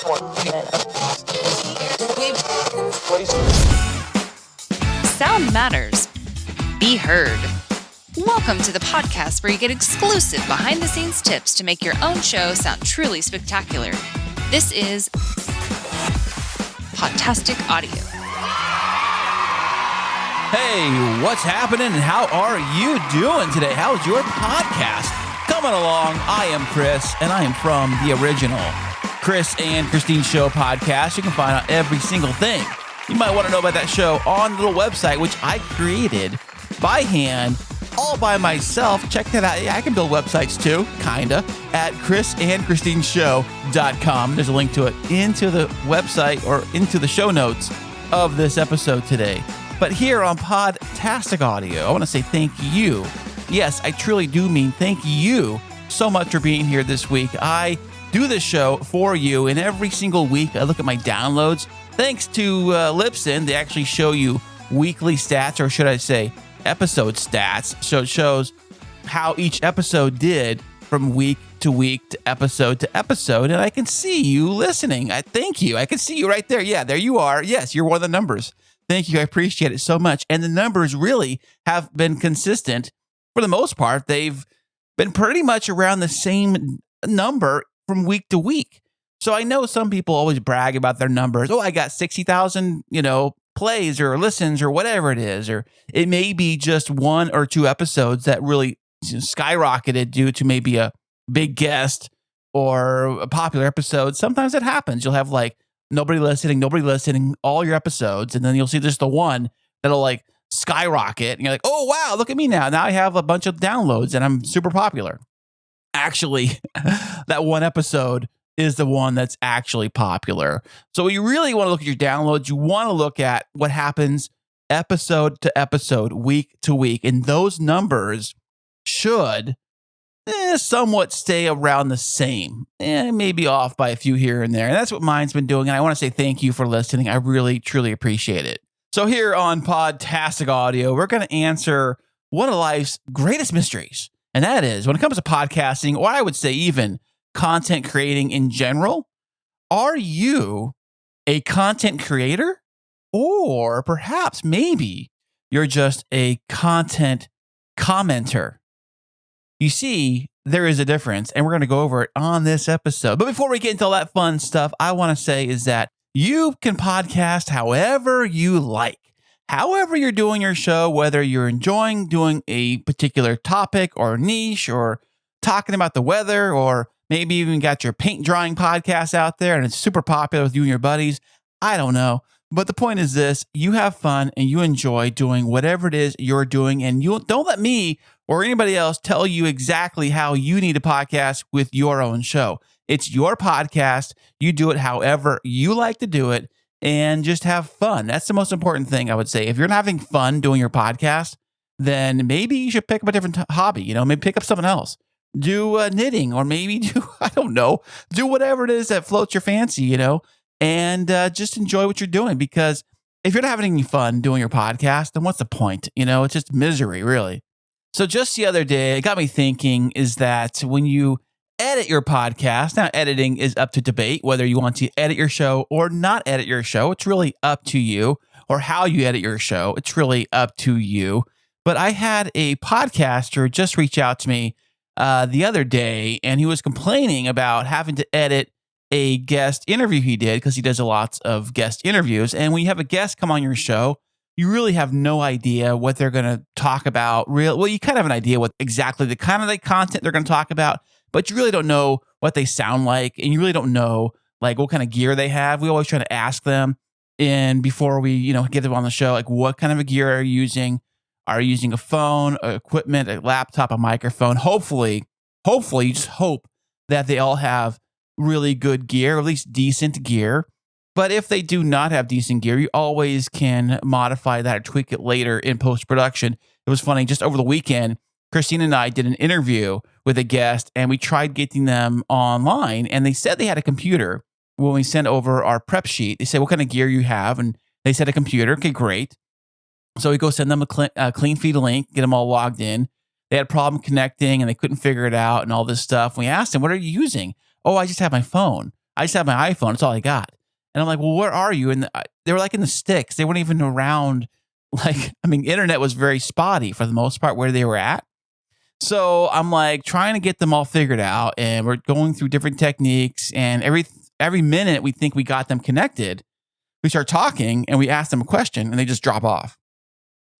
Sound matters. Be heard. Welcome to the podcast where you get exclusive behind-the-scenes tips to make your own show sound truly spectacular. This is Podtastic Audio. Hey, what's happening and how are you doing today? How's your podcast coming along? I am Chris, and I am from the original Chris and Christine Show podcast. You can find out every single thing you might want to know about that show on the little website, which I created by hand, all by myself. Check that out. Yeah, I can build websites too, kinda, at chrisandchristineshow.com. There's a link to it into the website or into the show notes of this episode today. But here on Podtastic Audio, I want to say thank you. Yes, I truly do mean thank you so much for being here this week. I do this show for you, and every single week I look at my downloads. Thanks to Libsyn, they actually show you weekly stats, or should I say episode stats. So it shows how each episode did from week to week to episode, and I can see you listening. I thank you. I can see you right there. Yeah, there you are. Yes, you're one of the numbers. Thank you. I appreciate it so much. And the numbers really have been consistent for the most part. They've been pretty much around the same number from week to week. So I know some people always brag about their numbers. Oh, I got 60,000, plays or listens or whatever it is. Or it may be just one or two episodes that really skyrocketed due to maybe a big guest or a popular episode. Sometimes it happens. You'll have nobody listening, all your episodes. And then you'll see just the one that'll skyrocket. And you're like, oh, wow, look at me now. Now I have a bunch of downloads and I'm super popular. Actually, that one episode is the one that's actually popular. So you really want to look at your downloads. You want to look at what happens episode to episode, week to week. And those numbers should somewhat stay around the same. Maybe off by a few here and there. And that's what mine's been doing. And I want to say thank you for listening. I really, truly appreciate it. So here on Podtastic Audio, we're going to answer one of life's greatest mysteries. And that is, when it comes to podcasting, or I would say even content creating in general, are you a content creator? Or perhaps maybe you're just a content commenter. You see, there is a difference, and we're going to go over it on this episode. But before we get into all that fun stuff, I want to say is that you can podcast however you like. However you're doing your show, whether you're enjoying doing a particular topic or niche or talking about the weather, or maybe even got your paint drawing podcast out there and it's super popular with you and your buddies. I don't know. But the point is this: you have fun and you enjoy doing whatever it is you're doing. And you don't let me or anybody else tell you exactly how you need to podcast with your own show. It's your podcast. You do it however you like to do it and just have fun. That's the most important thing, I would say. If you're not having fun doing your podcast, then maybe you should pick up a different hobby. Maybe pick up something else. Do knitting, or maybe do whatever it is that floats your fancy, and just enjoy what you're doing. Because if you're not having any fun doing your podcast, then what's the point? It's just misery, really. So just the other day, it got me thinking is that when you edit your podcast, now editing is up to debate, whether you want to edit your show or not edit your show. It's really up to you. Or how you edit your show. It's really up to you. But I had a podcaster just reach out to me the other day, and he was complaining about having to edit a guest interview he did, because he does a lot of guest interviews. And when you have a guest come on your show, you really have no idea what they're going to talk about. You kind of have an idea what exactly the kind of content they're going to talk about, but you really don't know what they sound like, and you really don't know what kind of gear they have. We always try to ask them, and before we get them on the show, what kind of a gear are you using? Are you using a phone, equipment, a laptop, a microphone? Hopefully, you just hope that they all have really good gear, or at least decent gear. But if they do not have decent gear, you always can modify that or tweak it later in post-production. It was funny, just over the weekend, Christine and I did an interview with a guest, and we tried getting them online, and they said they had a computer. When we sent over our prep sheet, they said, what kind of gear you have? And they said a computer. Okay, great. So we go send them a clean feed link, get them all logged in. They had a problem connecting and they couldn't figure it out and all this stuff. We asked them, what are you using? Oh, I just have my phone. I just have my iPhone. That's all I got. And I'm like, well, where are you? And they were like in the sticks. They weren't even around. Like, I mean, internet was very spotty for the most part where they were at. So I'm like trying to get them all figured out, and we're going through different techniques. And every minute we think we got them connected, we start talking and we ask them a question and they just drop off.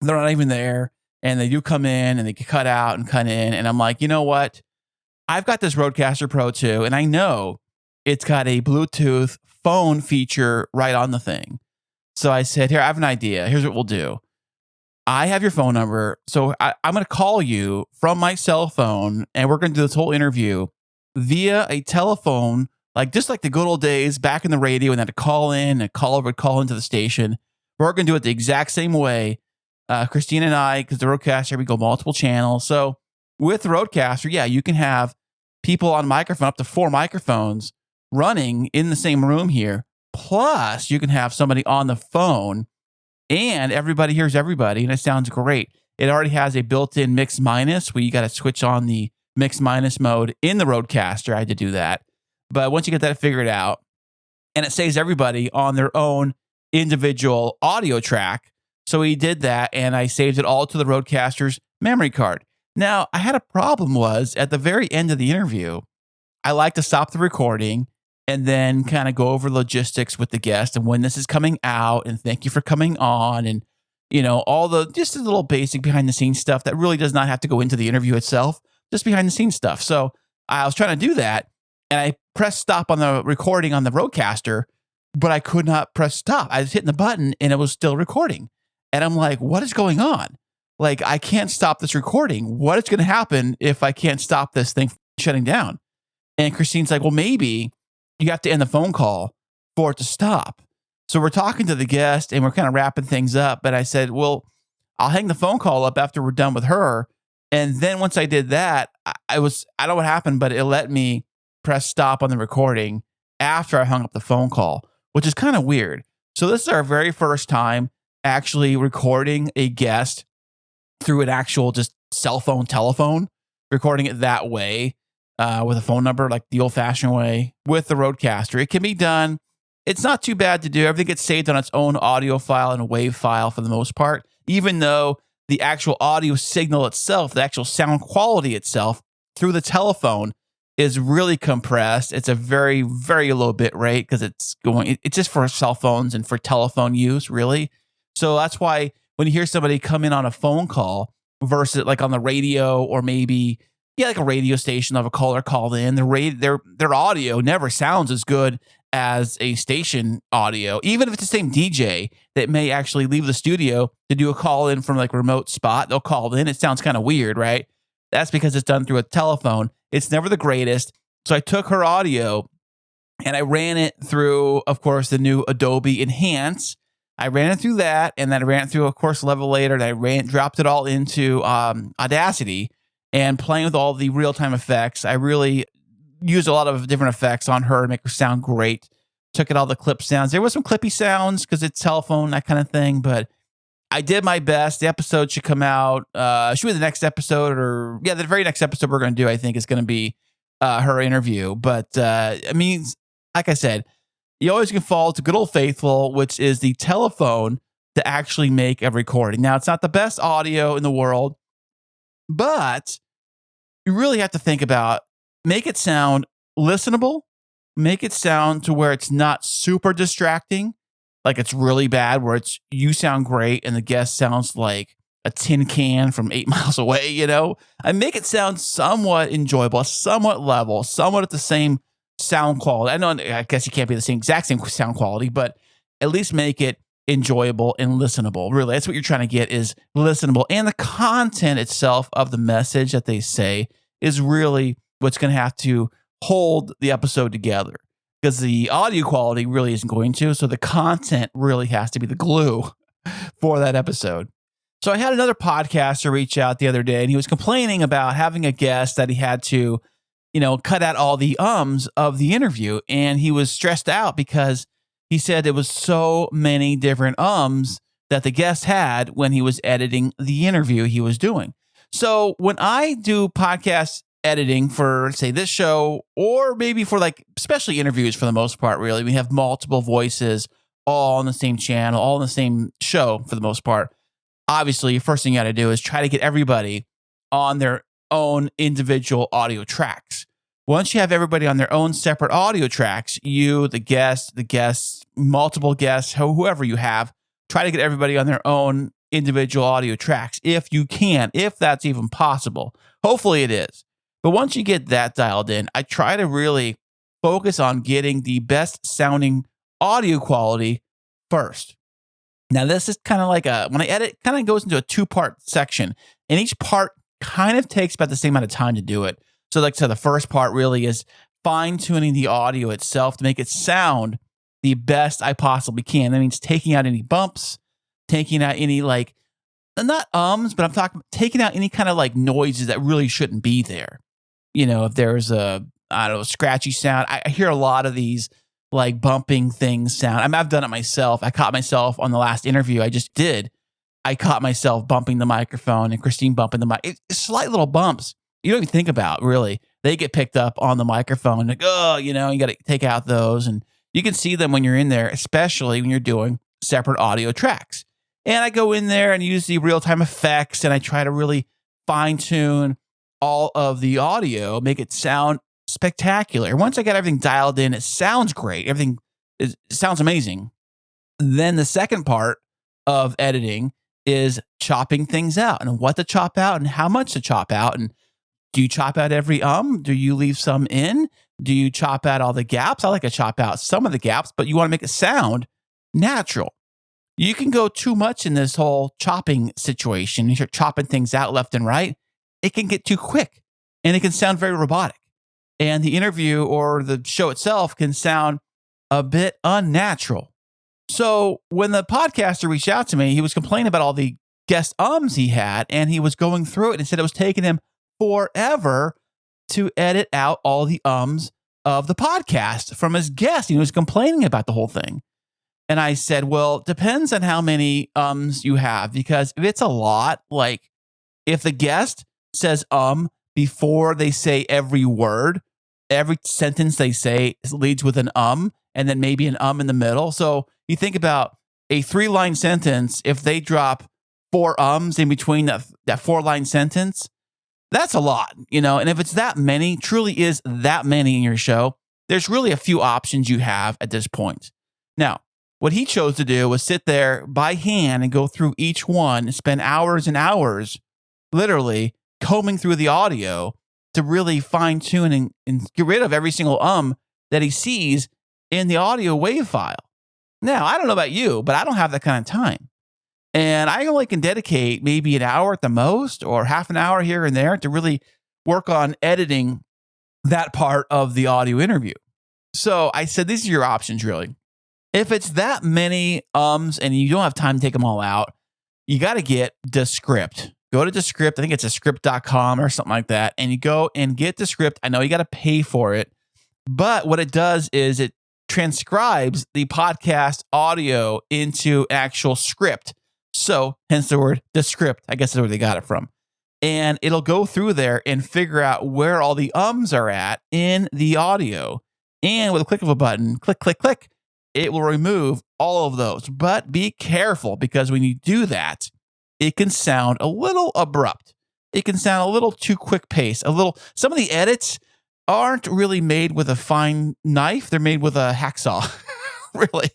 They're not even there. And they do come in and they get cut out and cut in. And I'm like, you know what? I've got this Rodecaster Pro 2, and I know it's got a Bluetooth phone feature right on the thing. So I said, here, I have an idea. Here's what we'll do. I have your phone number. So I'm going to call you from my cell phone, and we're going to do this whole interview via a telephone, like just like the good old days back in the radio, and then to call in, a caller would call into the station. We're going to do it the exact same way. Christine and I, because the Rodecaster, we go multiple channels. So with the Rodecaster, yeah, you can have people on microphone, up to 4 microphones running in the same room here. Plus, you can have somebody on the phone and everybody hears everybody, and it sounds great. It already has a built-in mix minus where you got to switch on the mix minus mode in the Rodecaster. I had to do that. But once you get that figured out, and it saves everybody on their own individual audio track. So we did that, and I saved it all to the Rodecaster's memory card. Now, I had a problem was at the very end of the interview, I like to stop the recording and then kind of go over logistics with the guest and when this is coming out, and thank you for coming on, and all the just the little basic behind the scenes stuff that really does not have to go into the interview itself, just behind the scenes stuff. So I was trying to do that, and I pressed stop on the recording on the Rodecaster, but I could not press stop. I was hitting the button and it was still recording. And I'm like, what is going on? Like, I can't stop this recording. What is going to happen if I can't stop this thing from shutting down? And Christine's like, well, maybe you have to end the phone call for it to stop. So we're talking to the guest and we're kind of wrapping things up. But I said, well, I'll hang the phone call up after we're done with her. And then once I did that, I don't know what happened, but it let me press stop on the recording after I hung up the phone call, which is kind of weird. So this is our very first time actually recording a guest through an actual just cell phone telephone, recording it that way with a phone number, like the old fashioned way with the Rodecaster. It can be done. It's not too bad to do. Everything gets saved on its own audio file and a WAV file for the most part, even though the actual audio signal itself, the actual sound quality itself through the telephone is really compressed. It's a very, very low bit rate because it's just for cell phones and for telephone use, really. So that's why when you hear somebody come in on a phone call versus like on the radio, or maybe, like a radio station of a caller called in, their audio never sounds as good as a station audio, even if it's the same DJ that may actually leave the studio to do a call in from like a remote spot. They'll call in. It sounds kind of weird, right? That's because it's done through a telephone. It's never the greatest. So I took her audio and I ran it through, of course, the new Adobe Enhance. I ran it through that, and then I ran it through, of course, Levelator, and I dropped it all into Audacity, and playing with all the real-time effects. I really used a lot of different effects on her to make her sound great. Took it all the clip sounds. There was some clippy sounds because it's telephone, that kind of thing, but I did my best. The episode should come out. Should be the next episode, the very next episode we're going to do, I think, is going to be her interview. But, I mean, like I said, you always can fall to good old faithful, which is the telephone to actually make a recording. Now, it's not the best audio in the world, but you really have to think about, make it sound listenable, make it sound to where it's not super distracting, like it's really bad, where you sound great and the guest sounds like a tin can from 8 miles away, and make it sound somewhat enjoyable, somewhat level, somewhat at the same sound quality. I guess you can't be the exact same sound quality, but at least make it enjoyable and listenable. Really, that's what you're trying to get, is listenable. And the content itself of the message that they say is really what's going to have to hold the episode together, because the audio quality really isn't going to. So the content really has to be the glue for that episode. So I had another podcaster reach out the other day, and he was complaining about having a guest that he had to cut out all the ums of the interview. And he was stressed out because he said there was so many different ums that the guest had when he was editing the interview he was doing. So when I do podcast editing for, say, this show, or maybe for like, especially interviews for the most part, really. We have multiple voices all on the same channel, all on the same show for the most part. Obviously, first thing you got to do is try to get everybody on their own individual audio tracks. Once you have everybody on their own separate audio tracks, you, the guests, multiple guests, whoever you have, try to get everybody on their own individual audio tracks if you can, if that's even possible. Hopefully it is. But once you get that dialed in, I try to really focus on getting the best sounding audio quality first. Now, this is kind of like when I edit, kind of goes into a 2-part section, and each part kind of takes about the same amount of time to do it. So like I said, the first part really is fine-tuning the audio itself to make it sound the best I possibly can. That means taking out any bumps, taking out any like, not ums, but I'm talking taking out any kind of like noises that really shouldn't be there. If there's scratchy sound. I hear a lot of these like bumping things sound. I mean, I've done it myself. I caught myself on the last interview I just did. I caught myself bumping the microphone and Christine bumping the mic. It's slight little bumps. You don't even think about, really. They get picked up on the microphone. Like, you got to take out those. And you can see them when you're in there, especially when you're doing separate audio tracks. And I go in there and use the real-time effects, and I try to really fine-tune all of the audio, make it sound spectacular. Once I got everything dialed in, it sounds great. Everything sounds amazing. Then the second part of editing is chopping things out and what to chop out and how much to chop out. And do you chop out every Do you leave some in? Do you chop out all the gaps? I like to chop out some of the gaps, but you want to make it sound natural. You can go too much in this whole chopping situation. You start chopping things out left and right. It can get too quick and it can sound very robotic. And the interview or the show itself can sound a bit unnatural. So when the podcaster reached out to me, he was complaining about all the guest ums he had, and he was going through it and said it was taking him forever to edit out all the ums of the podcast from his guest. He was complaining about the whole thing. And I said, well, depends on how many ums you have, because if it's a lot, like if the guest says before they say every word, every sentence they say leads with an and then maybe an in the middle. So you think about a 3-line sentence, if they drop 4 ums in between that 4-line sentence, that's a lot, and if it's that many, truly is that many in your show, there's really a few options you have at this point. Now, what he chose to do was sit there by hand and go through each one and spend hours and hours literally combing through the audio to really fine tune and get rid of every single that he sees in the audio wave file. Now, I don't know about you, but I don't have that kind of time. And I only can dedicate maybe an hour at the most or half an hour here and there to really work on editing that part of the audio interview. So I said, these are your options, really. If it's that many and you don't have time to take them all out, you got to get Descript. Go to Descript. I think it's Descript.com or something like that. And you go and get Descript. I know you got to pay for it, but what it does is it transcribes the podcast audio into actual script. So hence the word Descript. I guess that's where they got it from. And it'll go through there and figure out where all the are at in the audio. And with a click of a button, click, click, click, it will remove all of those. But be careful, because when you do that, it can sound a little abrupt. It can sound a little too quick pace. Some of the edits aren't really made with a fine knife. They're made with a hacksaw. Really.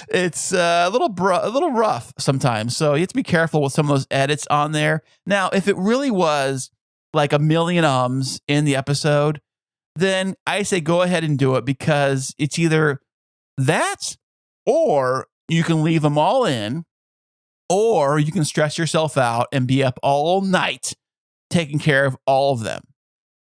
It's a little rough sometimes. So you have to be careful with some of those edits on there. Now, if it really was like a million ums in the episode, then I say go ahead and do it, because it's either that, or you can leave them all in, or you can stress yourself out and be up all night taking care of all of them.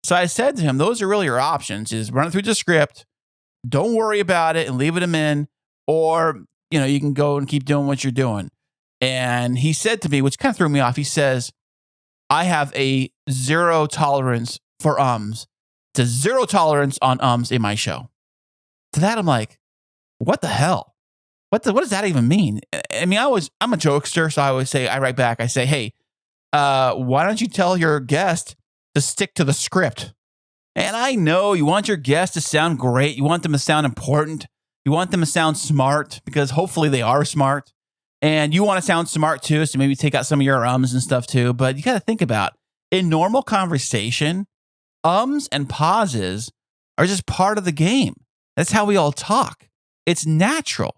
So I said to him, those are really your options: is run it through the script, don't worry about it and leave them in, or, you can go and keep doing what you're doing. And he said to me, which kind of threw me off, he says, I have a 0 tolerance for ums. It's a 0 tolerance on ums in my show. To that, I'm like, what the hell? What does that even mean? I mean, I'm a jokester, so I write back, I say, hey, why don't you tell your guest to stick to the script. And I know you want your guests to sound great. You want them to sound important. You want them to sound smart because hopefully they are smart. And you want to sound smart too, so maybe take out some of your ums and stuff too. But you got to think about, in normal conversation, ums and pauses are just part of the game. That's how we all talk. It's natural.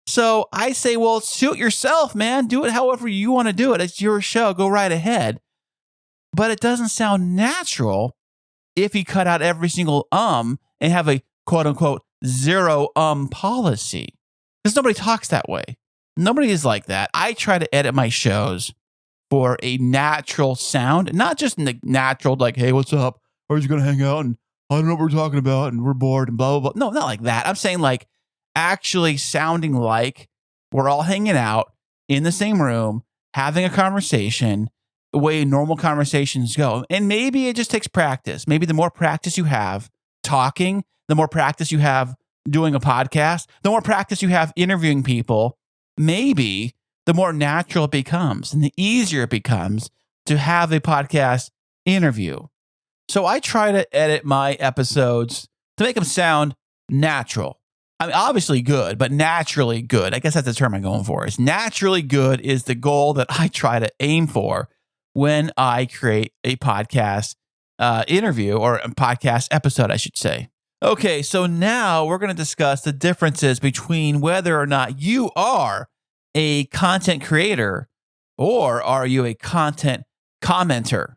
So I say, well, suit yourself, man. Do it however you want to do it. It's your show. Go right ahead. But it doesn't sound natural if you cut out every single and have a quote unquote zero policy. Because nobody talks that way. Nobody is like that. I try to edit my shows for a natural sound, not just natural, like, hey, what's up? We're just going to hang out and I don't know what we're talking about and we're bored and blah, blah, blah. No, not like that. I'm saying like actually sounding like we're all hanging out in the same room, having a conversation, the way normal conversations go. And maybe it just takes practice. Maybe the more practice you have talking, the more practice you have doing a podcast, the more practice you have interviewing people, maybe the more natural it becomes and the easier it becomes to have a podcast interview. So I try to edit my episodes to make them sound natural. I mean, obviously good, but naturally good. I guess that's the term I'm going for. Is naturally good is the goal that I try to aim for when I create a podcast interview or a podcast episode, I should say. Okay, so now we're going to discuss the differences between whether or not you are a content creator or are you a content commenter.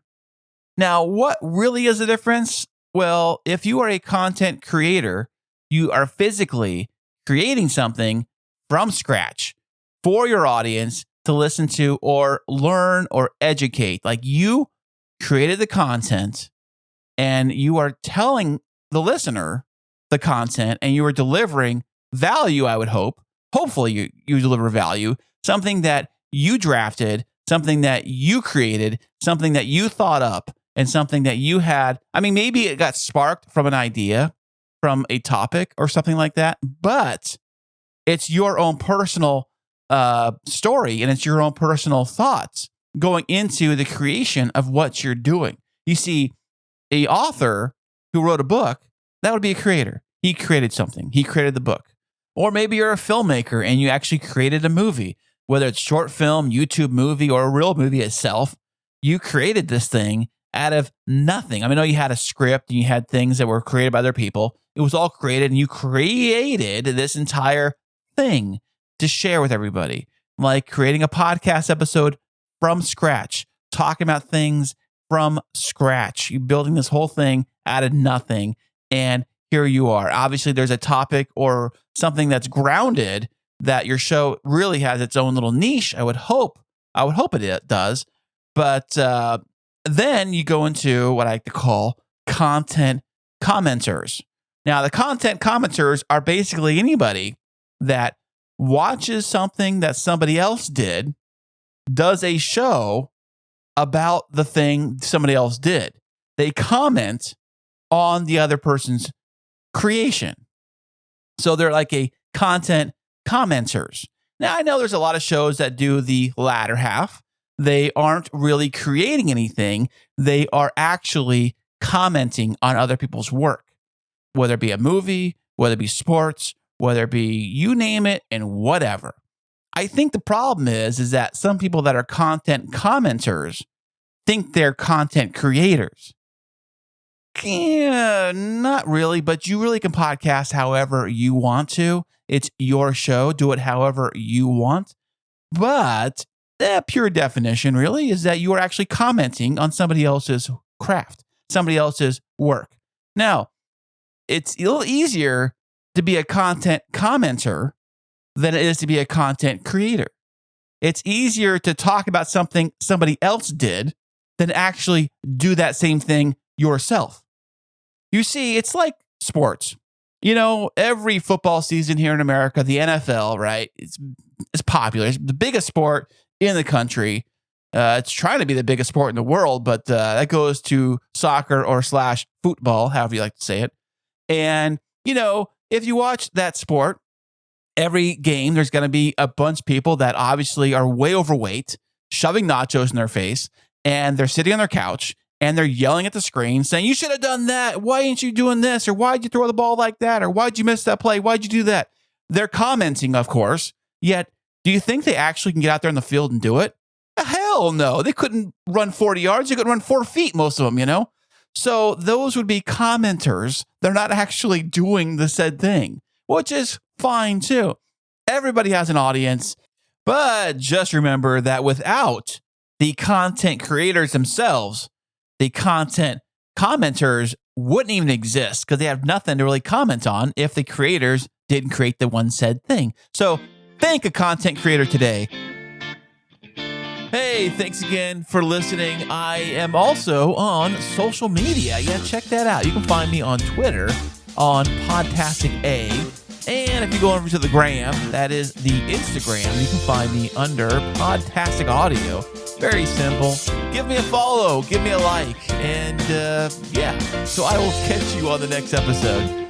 Now, what really is the difference? Well, if you are a content creator, you are physically creating something from scratch for your audience to listen to or learn or educate. Like you created the content and you are telling the listener the content and you are delivering value, I would hope. Hopefully you deliver value, something that you drafted, something that you created, something that you thought up, and something that you had. I mean, maybe it got sparked from an idea, from a topic or something like that, but it's your own personal story and it's your own personal thoughts going into the creation of what you're doing. You see, an author who wrote a book, that would be a creator. He created something. He created the book. Or maybe you're a filmmaker and you actually created a movie, whether it's short film, YouTube movie, or a real movie itself. You created this thing out of nothing. I mean, I know you had a script and you had things that were created by other people. It was all created and you created this entire thing to share with everybody. Like creating a podcast episode from scratch, talking about things from scratch. You building this whole thing out of nothing. And here you are. Obviously, there's a topic or something that's grounded that your show really has its own little niche. I would hope it does. But then you go into what I like to call content commenters. Now, the content commenters are basically anybody that watches something that somebody else did, does a show about the thing somebody else did. They comment on the other person's creation. So they're like a content commenters. Now, I know there's a lot of shows that do the latter half. They aren't really creating anything. They are actually commenting on other people's work, whether it be a movie, whether it be sports, whether it be you name it and whatever. I think the problem is that some people that are content commenters think they're content creators. Yeah, not really, but you really can podcast however you want to. It's your show. Do it however you want. But the pure definition really is that you are actually commenting on somebody else's craft, somebody else's work. Now, it's a little easier to be a content commenter than it is to be a content creator. It's easier to talk about something somebody else did than actually do that same thing yourself. You see, it's like sports. You know, every football season here in America, the NFL, right? It's popular. It's the biggest sport in the country. It's trying to be the biggest sport in the world, but that goes to soccer or / football, however you like to say it. And, you know, if you watch that sport, every game, there's going to be a bunch of people that obviously are way overweight, shoving nachos in their face, and they're sitting on their couch and they're yelling at the screen saying, you should have done that. Why ain't you doing this? Or why'd you throw the ball like that? Or why'd you miss that play? Why'd you do that? They're commenting, of course. Yet, do you think they actually can get out there in the field and do it? Hell no. They couldn't run 40 yards. They couldn't run 4 feet, most of them, you know? So those would be commenters. They're not actually doing the said thing, which is fine too. Everybody has an audience, but just remember that without the content creators themselves, the content commenters wouldn't even exist because they have nothing to really comment on if the creators didn't create the one said thing. So thank a content creator today. Hey, thanks again for listening. I am also on social media. Yeah, check that out. You can find me on Twitter on Podtastic A. And if you go over to the gram, that is the Instagram, you can find me under Podtastic Audio. Very simple. Give me a follow, give me a like, and yeah. So I will catch you on the next episode.